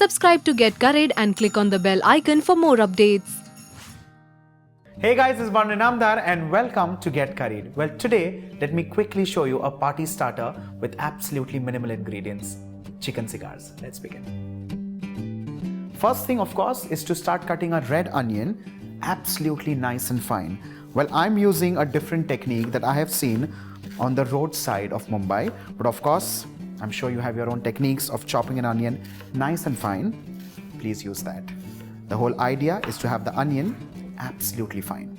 Subscribe to Get Curried and click on the bell icon for more updates. Hey guys, this is Varun Inamdar and welcome to Get Curried. Well, today let me quickly show you a party starter with absolutely minimal ingredients, chicken cigars. Let's begin. First thing, of course, is to start cutting a red onion absolutely nice and fine. Well, I'm using a different technique that I have seen on the roadside of Mumbai, but of course, I'm sure you have your own techniques of chopping an onion nice and fine. Please use that. The whole idea is to have the onion absolutely fine.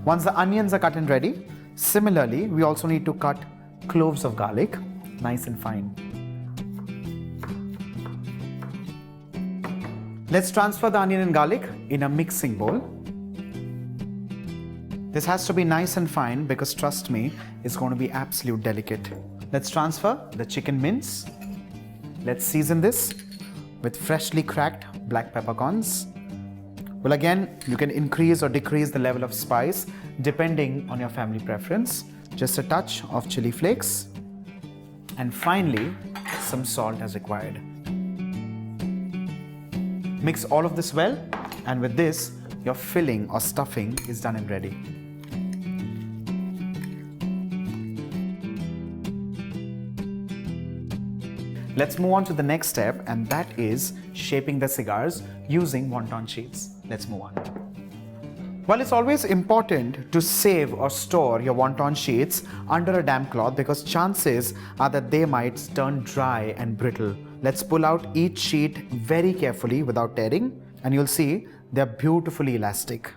Once the onions are cut and ready, similarly, we also need to cut cloves of garlic nice and fine. Let's transfer the onion and garlic in a mixing bowl. This has to be nice and fine because trust me, it's going to be absolute delicate. Let's transfer the chicken mince. Let's season this with freshly cracked black peppercorns. Well, again, you can increase or decrease the level of spice depending on your family preference. Just a touch of chili flakes. And finally, some salt as required. Mix all of this well, and with this, your filling or stuffing is done and ready. Let's move on to the next step, and that is shaping the cigars using wonton sheets. Let's move on. Well, it's always important to save or store your wonton sheets under a damp cloth because chances are that they might turn dry and brittle. Let's pull out each sheet very carefully without tearing, and you'll see they're beautifully elastic.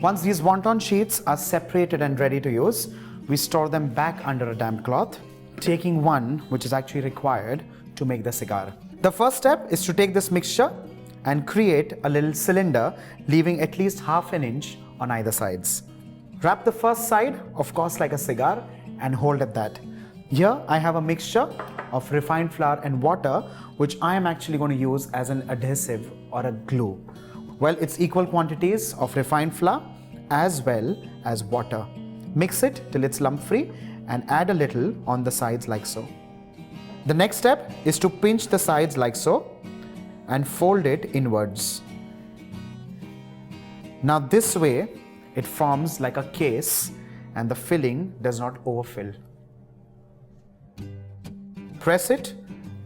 Once these wonton sheets are separated and ready to use, we store them back under a damp cloth, taking one which is actually required to make the cigar. The first step is to take this mixture and create a little cylinder, leaving at least half an inch on either sides. Wrap the first side, of course, like a cigar and hold at that. Here I have a mixture of refined flour and water, which I am actually going to use as an adhesive or a glue. Well, it's equal quantities of refined flour as well as water. Mix it till it's lump-free and add a little on the sides like so. The next step is to pinch the sides like so and fold it inwards. Now this way, it forms like a case and the filling does not overfill. Press it,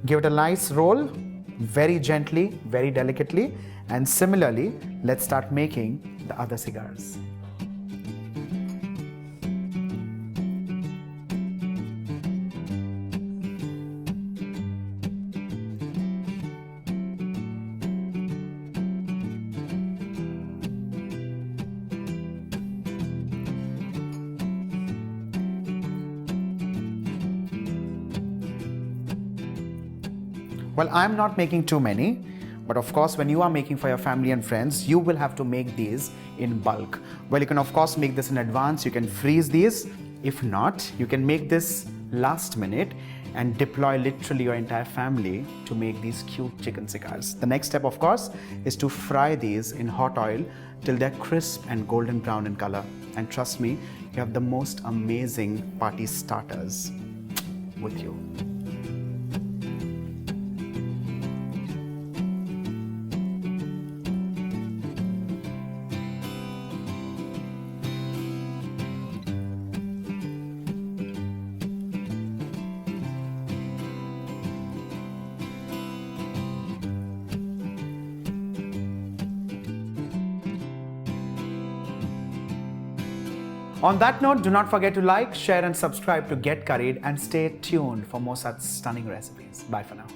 give it a nice roll, very gently, very delicately, and similarly, let's start making the other cigars. Well, I'm not making too many, but of course, when you are making for your family and friends, you will have to make these in bulk. Well, you can of course make this in advance, you can freeze these. If not, you can make this last minute and deploy literally your entire family to make these cute chicken cigars. The next step, of course, is to fry these in hot oil till they're crisp and golden brown in color. And trust me, you have the most amazing party starters with you. On that note, do not forget to like, share and subscribe to Get Curried and stay tuned for more such stunning recipes. Bye for now.